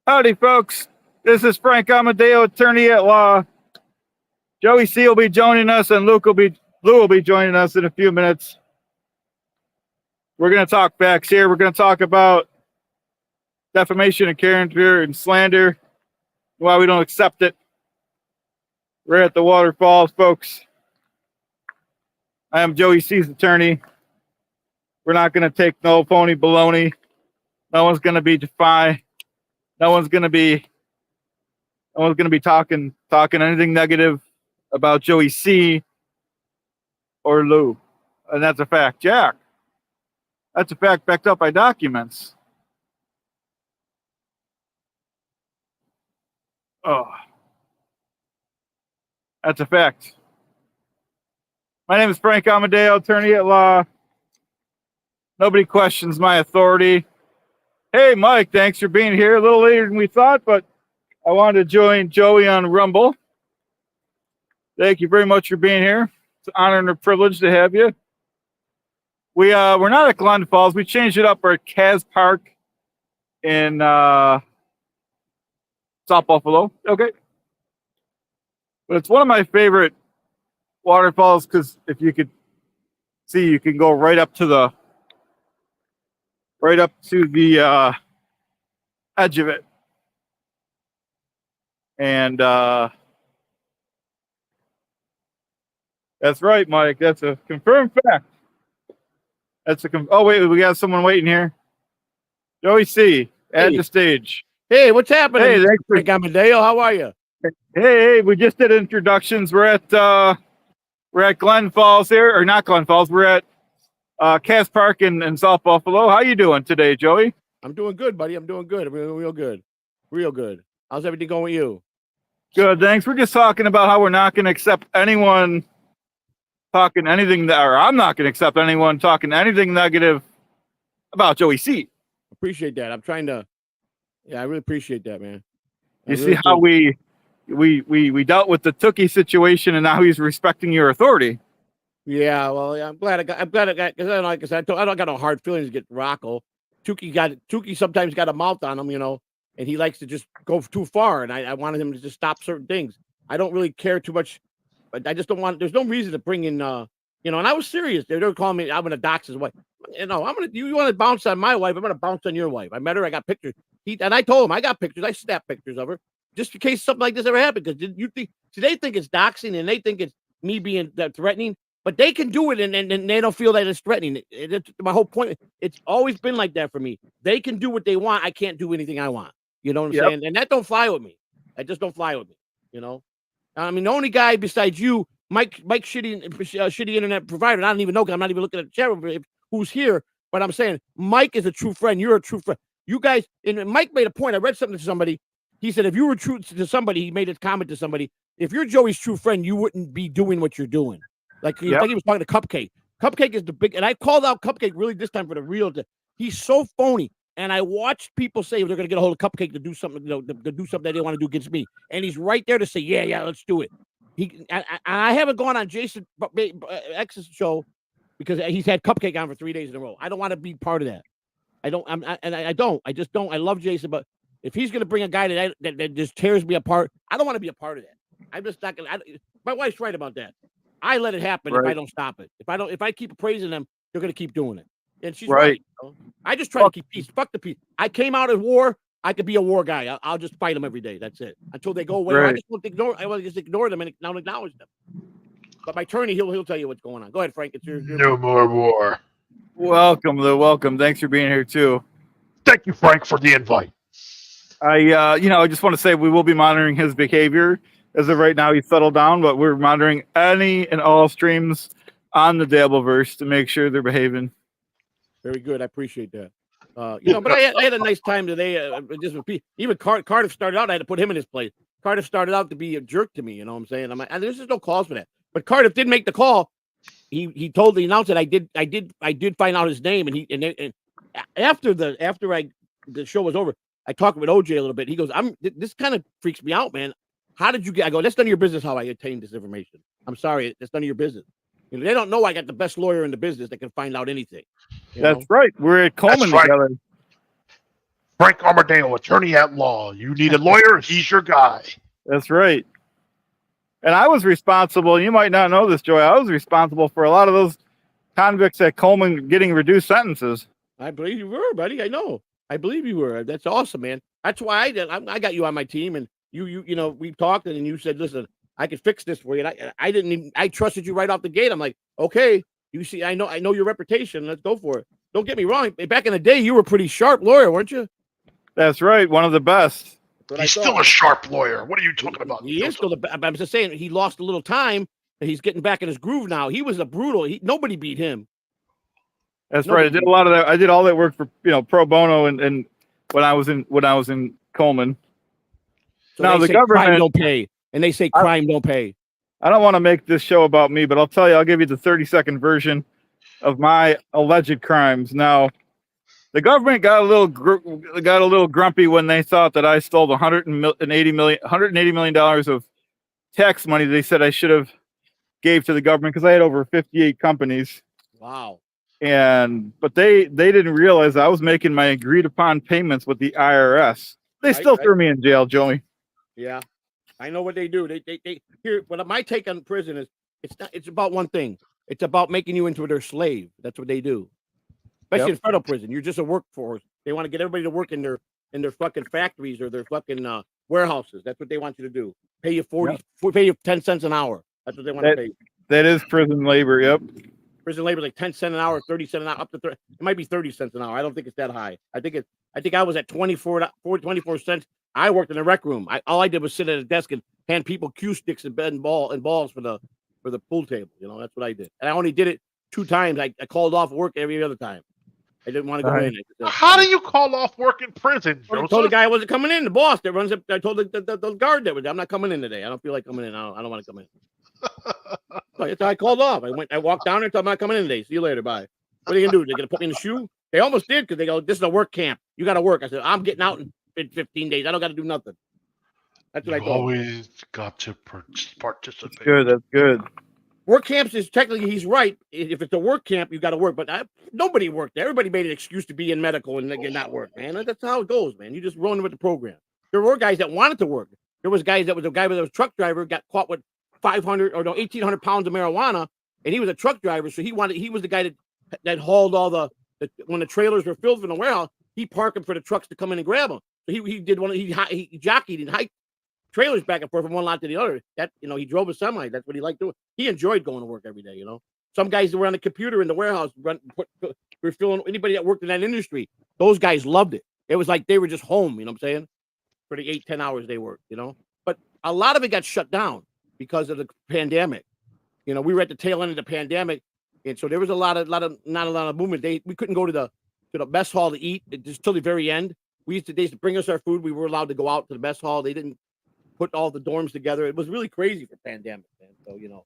Howdy, folks. This is Frank Amodeo, attorney at law. Joey C will be joining us, and Lou will be joining us in a few minutes. We're going to talk facts here. We're going to talk about defamation of character and slander, why we don't accept it. We're at the waterfalls, folks. I am Joey C's attorney. We're not going to take no phony baloney. No one's going to be defied. No one's going to be talking anything negative about Joey C or Lou. And that's a fact. Jack. That's a fact backed up by documents. Oh. That's a fact. My name is Frank Amodeo, attorney at law. Nobody questions my authority. Hey, Mike, thanks for being here. A little later than we thought, but I wanted to join Joey on Rumble. Thank you very much for being here. It's an honor and a privilege to have you. We're not at Glen Falls. We changed it up. We're at Kaz Park in South Buffalo. Okay. But it's one of my favorite waterfalls because if you could see, you can go right up to the edge of it. And that's right, Mike. That's a confirmed fact. Oh, wait, we got someone waiting here. Joey C, add the stage. Hey, what's happening? Hey, thanks for Amodeo. How are you? Hey, we just did introductions. We're at Glen Falls here, or not Glen Falls. We're at Cass Park in South Buffalo. How you doing today, Joey? I'm doing good, buddy. I'm doing good. Real good. Real good. How's everything going with you? Good, thanks. We're just talking about how we're not going to accept anyone talking anything or I'm not going to accept anyone talking anything negative about Joey C. Appreciate that. I'm trying to. Yeah, I really appreciate that, man. You see how we dealt with the Tookie situation, and now he's respecting your authority. Yeah, well, I'm glad I got because I don't got no hard feelings to get Rocco. Tookie sometimes got a mouth on him, and he likes to just go too far, and I wanted him to just stop certain things. I don't really care too much, but I just don't want. There's no reason to bring in, and I was serious. They were calling me. I'm gonna dox his wife. You want to bounce on my wife? I'm gonna bounce on your wife. I met her. I got pictures. And I told him I got pictures. I snapped pictures of her just in case something like this ever happened. Because they think it's doxing and they think it's me being threatening, but they can do it and they don't feel that it's threatening. It's my whole point. It's always been like that for me. They can do what they want. I can't do anything I want. You know what I'm saying? And that don't fly with me. That just don't fly with me. I mean, the only guy besides you, Mike shitty internet provider. I don't even know. I'm not even looking at the chat room who's here. But I'm saying Mike is a true friend. You're a true friend. You guys, and Mike made a point. I read something to somebody. He said, if you were true to somebody, he made a comment to somebody. If you're Joey's true friend, you wouldn't be doing what you're doing. Like he was talking to Cupcake. Cupcake is the big, and I called out Cupcake really this time for the real. He's so phony. And I watched people say they're going to get a hold of Cupcake to do something, to do something that they want to do against me. And he's right there to say, yeah, let's do it. I haven't gone on Jason X's show because he's had Cupcake on for 3 days in a row. I don't want to be part of that. I just don't. I love Jason, but if he's going to bring a guy that just tears me apart, I don't want to be a part of that. I'm just not going to. My wife's right about that. I let it happen if I don't stop it. If I keep praising them, they're going to keep doing it. And she's right. I just try to keep peace. Fuck the peace. I came out as war. I could be a war guy. I'll just fight them every day. That's it. Until they go away. Right. I want to just ignore them and not acknowledge them. But my attorney, he'll tell you what's going on. Go ahead, Frank. It's your no more war. Welcome, Lou. Welcome. Thanks for being here too. Thank you, Frank, for the invite. I just want to say we will be monitoring his behavior. As of right now, he's settled down, but we're monitoring any and all streams on the dabbleverse to make sure they're behaving. Very good. I appreciate that. But I had a nice time today. Even Cardiff started out. I had to put him in his place. Cardiff started out to be a jerk to me. You know what I'm saying? And there's just no calls for that. But Cardiff did make the call. He told the announcer I did find out his name, and after the show was over, I talked with OJ a little bit. He goes, this kind of freaks me out, man. How did you get? I go, that's none of your business how I obtained this information. I'm sorry, that's none of your business. They don't know I got the best lawyer in the business that can find out anything. That's right. We're at Coleman together. Frank Amodeo, attorney at law. You need a lawyer, he's your guy. That's right. And I was responsible. You might not know this, Joy. I was responsible for a lot of those convicts at Coleman getting reduced sentences. I believe you were, buddy. I know. I believe you were. That's awesome, man. That's why I got you on my team, and you know, we talked, and you said, listen, I could fix this for you. And I didn't even, I trusted you right off the gate. I'm like, okay, you see, I know your reputation. Let's go for it. Don't get me wrong. Back in the day, you were a pretty sharp lawyer, weren't you? That's right. One of the best. He's still a sharp lawyer. What are you talking about? He is still I'm just saying he lost a little time, and he's getting back in his groove now. He was a brutal. Nobody beat him. That's right. I did a lot of that. I did all that work for pro bono, and when I was in Coleman. So now the government crime don't pay, and they say crime don't pay. I don't want to make this show about me, but I'll tell you. I'll give you the 30-second version of my alleged crimes. Now, the government got a little grumpy when they thought that I stole $180 million of tax money. They said I should have gave to the government because I had over 58 companies. Wow. But they didn't realize I was making my agreed upon payments with the IRS. They still threw me in jail, Joey. Yeah, I know what they do. They here. What my take on prison is, it's about one thing. It's about making you into their slave. That's what they do. Especially in federal prison, you're just a workforce. They want to get everybody to work in their fucking factories or their fucking warehouses. That's what they want you to do. Pay you pay you 10 cents an hour. That's what they want to pay. That is prison labor. Yep. Prison labor like 10 cents an hour, 30 cents an hour, up to 30. It might be 30 cents an hour. I don't think it's that high. I think I was at 24 cents. I worked in the rec room. All I did was sit at a desk and hand people cue sticks and balls for the pool table. You know, that's what I did. And I only did it 2 times. I called off work every other time. I didn't want to go in. How do you call off work in prison, Joseph? I told the guy I wasn't coming in. The boss that runs up. I told the guard that was there, I'm not coming in today. I don't feel like coming in. I don't want to come in. So I called off. I walked down there and told them I'm not coming in today. See you later. Bye. What are you gonna do? They're gonna put me in the shoe? They almost did because they go, this is a work camp. You gotta work. I said, I'm getting out in 15 days. I don't gotta do nothing. That's what I told them. Always got to participate. Good. That's good. Work camps is technically, he's right. If it's a work camp, you got to work. But nobody worked. Everybody made an excuse to be in medical and not work, man. That's how it goes, man. You just run with the program. There were guys that wanted to work. There was guys that was a guy that was a truck driver, got caught with 1,800 pounds of marijuana, and he was a truck driver. So he was the guy that hauled all the when the trailers were filled from the warehouse, he parked them for the trucks to come in and grab them. So he jockeyed and hiked trailers back and forth from one lot to the other. That, he drove a semi. That's what he liked doing. He enjoyed going to work every day. Some guys that were on the computer in the warehouse were filling anybody that worked in that industry. Those guys loved it. It was like they were just home. You know what I'm saying? For the 8-10 hours they worked. But a lot of it got shut down because of the pandemic. We were at the tail end of the pandemic, and so there was not a lot of movement. We couldn't go to the mess hall to eat just till the very end. They used to bring us our food. We were allowed to go out to the mess hall. They didn't put all the dorms together. It was really crazy for pandemic, man. So,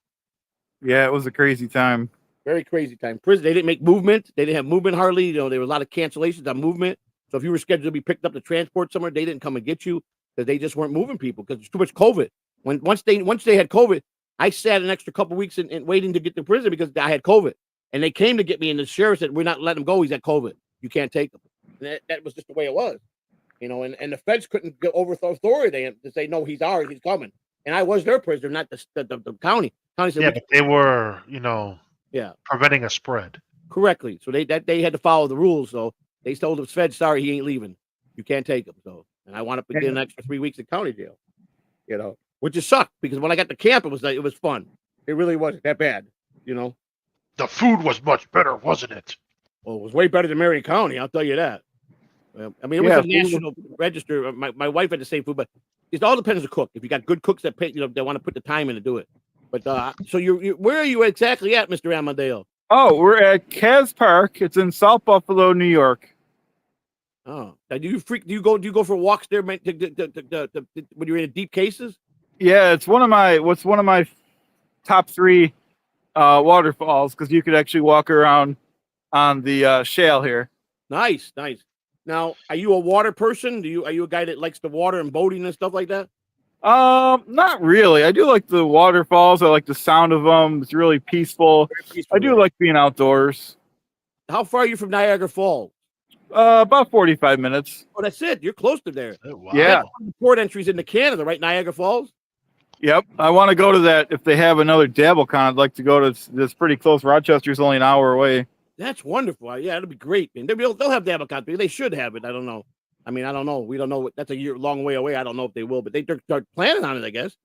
Yeah, it was a crazy time. Very crazy time. Prison, they didn't make movement. They didn't have movement hardly. There were a lot of cancellations on movement. So if you were scheduled to be picked up to transport somewhere, they didn't come and get you because they just weren't moving people because there's too much COVID. Once they had COVID, I sat an extra couple weeks in waiting to get to prison because I had COVID. And they came to get me, and the sheriff said, we're not letting him go. He's at COVID. You can't take him. And that was just the way it was. And the feds couldn't get overthrow authority to say, no, he's ours, he's coming. And I was their prisoner, not the county. County said, but they were, preventing a spread. Correctly. So they had to follow the rules. So they told the feds, sorry, he ain't leaving. You can't take him. So, and I wound up getting an extra 3 weeks in county jail, which just sucked because when I got to camp, it was fun. It really wasn't that bad, The food was much better, wasn't it? Well, it was way better than Marion County, I'll tell you that. I mean, it was a national register. My wife had the same food, but it all depends on the cook. If you got good cooks that pay, they want to put the time in to do it. But so where are you exactly at, Mr. Amodeo? Oh, we're at Kaz Park. It's in South Buffalo, New York. Oh, do you go for walks there when you're in deep cases? Yeah, it's one of my top 3 waterfalls because you could actually walk around on the shale here. Nice. Now, are you a water person? Are you a guy that likes the water and boating and stuff like that? Not really. I do like the waterfalls. I like the sound of them. It's really peaceful. I do like being outdoors. How far are you from Niagara Falls? About 45 minutes. Oh, that's it. You're close to there. Oh, wow. Yeah. That's one of the port entries into Canada, right? Niagara Falls. Yep. I want to go to that. If they have another DabbleCon, I'd like to go to this pretty close. Rochester's only an hour away. That's wonderful. Yeah, it'll be great. And they'll have DabbleCon. They should have it. I don't know. I mean, I don't know. We don't know. That's a long way away. I don't know if they will, but they're planning on it, I guess.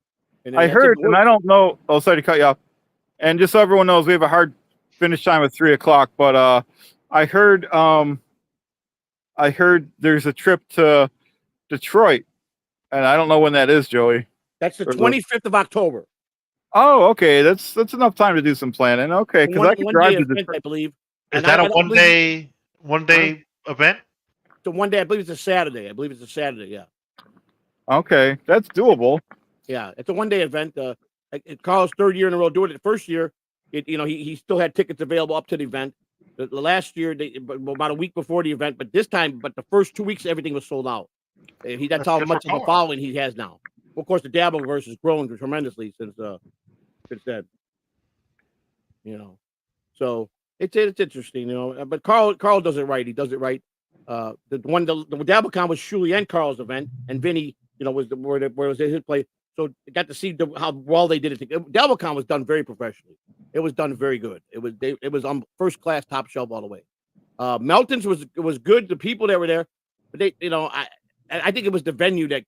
And I heard, and I don't know. Oh, sorry to cut you off. And just so everyone knows, we have a hard finish time at 3:00. But I heard there's a trip to Detroit, and I don't know when that is, Joey. That's the 25th of October. Oh, okay. That's enough time to do some planning. Okay, because I can drive to Detroit, I believe. Is that a one day event? The one day, I believe it's a Saturday. Yeah. Okay, that's doable. Yeah, it's a one-day event. Carl's third year in a row doing it. The first year, he still had tickets available up to the event. The last year, about a week before the event, but the first 2 weeks, everything was sold out. That's how much of a following he has now. Well, of course, the Dabbleverse has grown tremendously since then. So it's interesting, But Carl does it right. He does it right. The DabbleCon was Shuli and Carl's event, and Vinny, was where it was his place. So I got to see how well they did it. DabbleCon was done very professionally. It was done very good. It was on first class, top shelf all the way. Melton's was good. The people that were there, but I think it was the venue that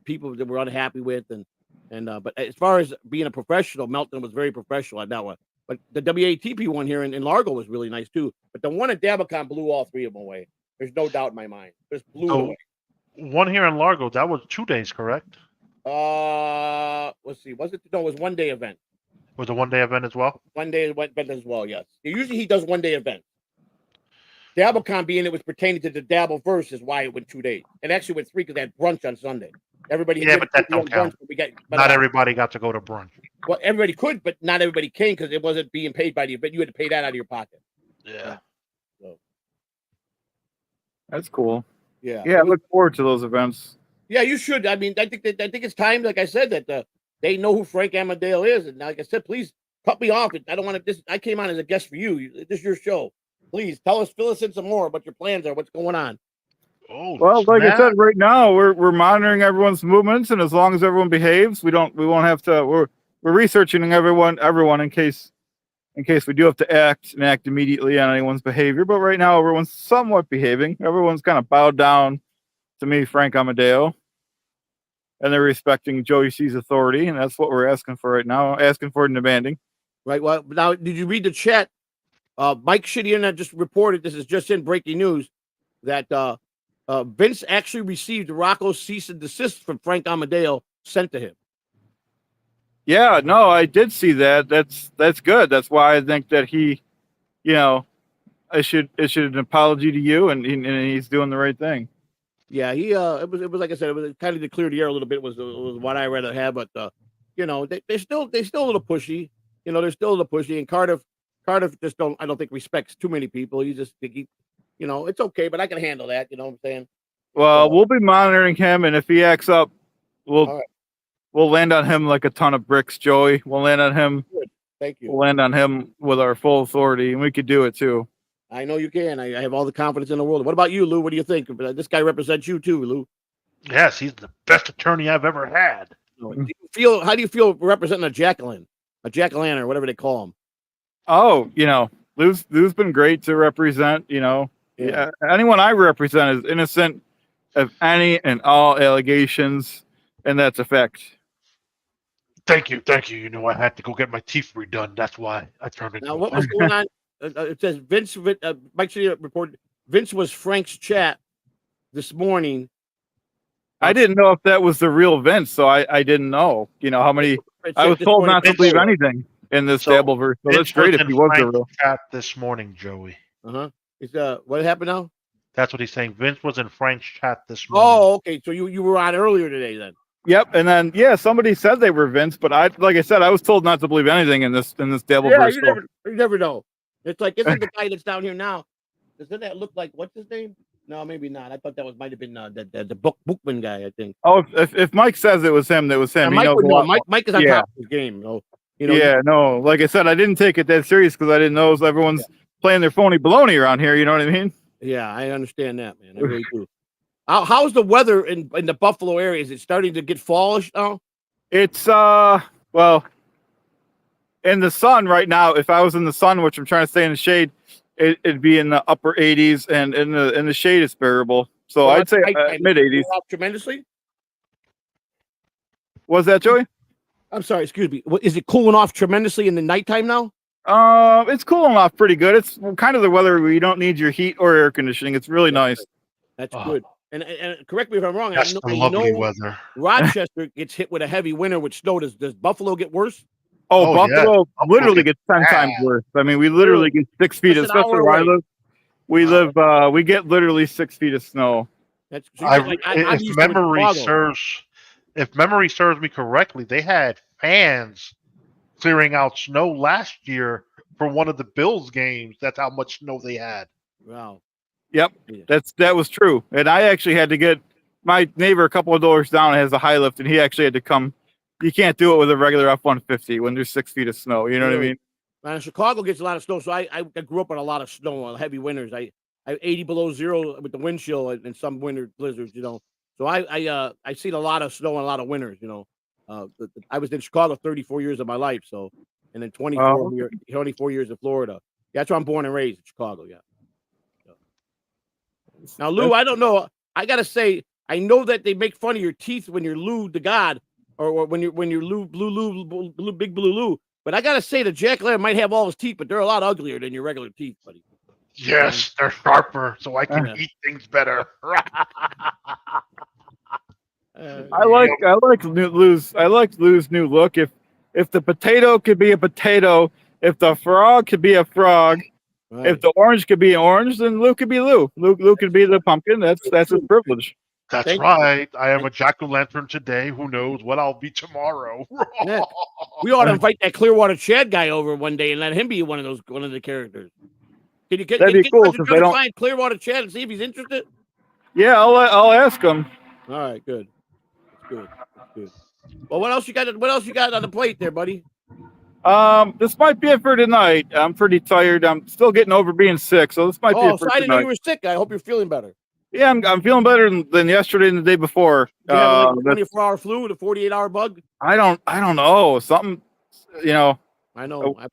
people that were unhappy with, but as far as being a professional, Melton was very professional at that one. But the WATP one here in Largo was really nice too. But the one at DabbleCon blew all three of them away. There's no doubt in my mind. Just blew it away. One here in Largo, that was 2 days, correct? Let's see. Was it? No, it was 1 day event. Was a 1 day event as well? 1 day event as well, yes. Usually he does 1 day event. DabbleCon being it was pertaining to the Dabbleverse is why it went 2 days. It actually went 3 because they had brunch on Sunday. Everybody but that don't count. Not everybody got to go to brunch. Well, everybody could, but not everybody came because it wasn't being paid by the event. You had to pay that out of your pocket. Yeah. So. That's cool. Yeah. Yeah, I look forward to those events. Yeah, you should. I mean, I think it's time, like I said, that they know who Frank Amodeo is. And like I said, please cut me off. I don't want to. I came on as a guest for you. This is your show. Please fill us in some more about your plans or what's going on. Oh, well, like I said, right now we're monitoring everyone's movements, and as long as everyone behaves, we won't have to. We're researching everyone in case we do have to act immediately on anyone's behavior. But right now, everyone's somewhat behaving. Everyone's kind of bowed down to me, Frank Amodeo, and they're respecting Joey C's authority, and that's what we're asking for right now. Asking for and demanding. Right. Well, now, did you read the chat? Mike Shitty just reported. This is just in breaking news that Vince actually received Rocco's cease and desist from Frank Amodeo sent to him. Yeah, no, I did see that. That's good. That's why I think that he, I should issue an apology to you, and he's doing the right thing. Yeah, he it was like I said, it was kind of to clear the air a little bit was what I rather have, but they're still a little pushy. They're still a little pushy, and Cardiff just I don't think respects too many people. He just think it's okay, but I can handle that. You know what I'm saying? Well, we'll be monitoring him, and if he acts up, we'll land on him like a ton of bricks, Joey. We'll land on him. Good. Thank you. We'll land on him with our full authority, and we could do it too. I know you can. I have all the confidence in the world. What about you, Lou? What do you think? This guy represents you too, Lou. Yes, he's the best attorney I've ever had. How do you feel representing a jack-o'-lantern, or whatever they call him? Oh, Lou's been great to represent. Yeah. Anyone I represent is innocent of any and all allegations, and that's a fact. Thank you. I had to go get my teeth redone. That's why I turned it. Now, what was going on? It says Vince. Mike Shitty reported Vince was Frank's chat this morning. I didn't know if that was the real Vince, so I didn't know. How many? I was told not to believe anything in this Dabbleverse. So that's great if he was the real. Chat this morning, Joey. Is what happened now? That's what he's saying. Vince was in Frank's chat this morning. Oh, okay. So you were on earlier today then. Yep, and then somebody said they were Vince, but like I said, I was told not to believe anything in this Dabbleverse. Yeah, you never know. It's like isn't the guy that's down here now? Doesn't that look like what's his name? No, maybe not. I thought that might have been the Bookman guy. I think. Oh, if Mike says it was him, that was him. Yeah, Mike is on top of his game. No. Like I said, I didn't take it that serious because I didn't know everyone's playing their phony baloney around here. You know what I mean? Yeah, I understand that, man. I really do. How's the weather in the Buffalo area? Is it starting to get fallish now? It's well, in the sun right now. If I was in the sun, which I'm trying to stay in the shade, it'd be in the upper 80s, and in the shade it's bearable. So Well, I'd say mid 80s. Tremendously. Was that Joey? I'm sorry, excuse me. Is it cooling off tremendously in the nighttime now? It's cooling off pretty good. It's kind of the weather where you don't need your heat or air conditioning. It's really nice. That's good. And correct me if I'm wrong. That's the lovely weather. Rochester gets hit with a heavy winter with snow. Does Buffalo get worse? Oh, Buffalo yeah. literally gets 10 times worse. I mean, we literally get 6 feet, That's an especially hour where I away. live. We get literally 6 feet of snow. That's I'm if used to memory Chicago. serves me correctly, they had fans clearing out snow last year for one of the Bills games. That's how much snow they had. Wow. Yep, Yeah. that was true. And I actually had to get my neighbor a couple of doors down has a high lift, and he actually had to come. You can't do it with a regular F-150 when there's 6 feet of snow. You know what I mean? Man, Chicago gets a lot of snow, so I grew up on a lot of snow, heavy winters. I 80 below zero with the wind chill and some winter blizzards. You know, so I seen a lot of snow and a lot of winters. You know, I was in Chicago 34 years of my life, so and then 24 years in Florida. Yeah, that's where I'm born and raised in Chicago. Yeah. Now, Lou, I don't know. I gotta say, I know that they make fun of your teeth when you're Lou the God, or when you're Lou big blue Lou. But I gotta say, the Jack Lamb might have all his teeth, but they're a lot uglier than your regular teeth, buddy. Yes, they're sharper, so I can eat things better. I like Lou's new look. If the potato could be a potato, if the frog could be a frog, Right. if the orange could be an orange, then Lou could be Lou. Lou could be the pumpkin. That's his privilege. That's right. I am a jack-o'-lantern today. Who knows what I'll be tomorrow? Yeah. We ought to invite that Clearwater Chad guy over one day and let him be one of the characters. Can you That'd be cool because they don't find Clearwater Chad and see if he's interested? Yeah, I'll ask him. All right, good. That's good. Well, what else you got? What else you got on the plate there, buddy? This might be it for tonight. I'm pretty tired. I'm still getting over being sick, so this might be it for I didn't know tonight. you were sick. I hope you're feeling better. Yeah, I'm feeling better than yesterday and the day before. You have like a 24-hour flu, the 48-hour bug? I don't know. Something, you know. I know. I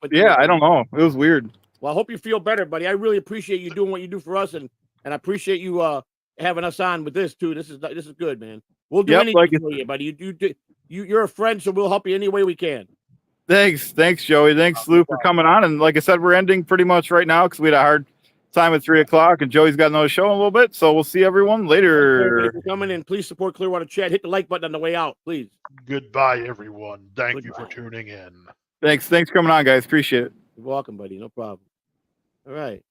don't know. It was weird. Well, I hope you feel better, buddy. I really appreciate you doing what you do for us, and I appreciate you having us on with this too. This is good, man. We'll do anything for you, buddy. You're a friend, so we'll help you any way we can. Thanks, Joey. Thanks, Lou, for coming on. And like I said, we're ending pretty much right now because we had a hard time at 3:00, and Joey's got another show in a little bit. So we'll see everyone later. Thanks for coming in. Please support Clearwater Chat. Hit the like button on the way out, please. Goodbye, everyone. Thank you for tuning in. Thanks for coming on, guys. Appreciate it. You're welcome, buddy. No problem. All right.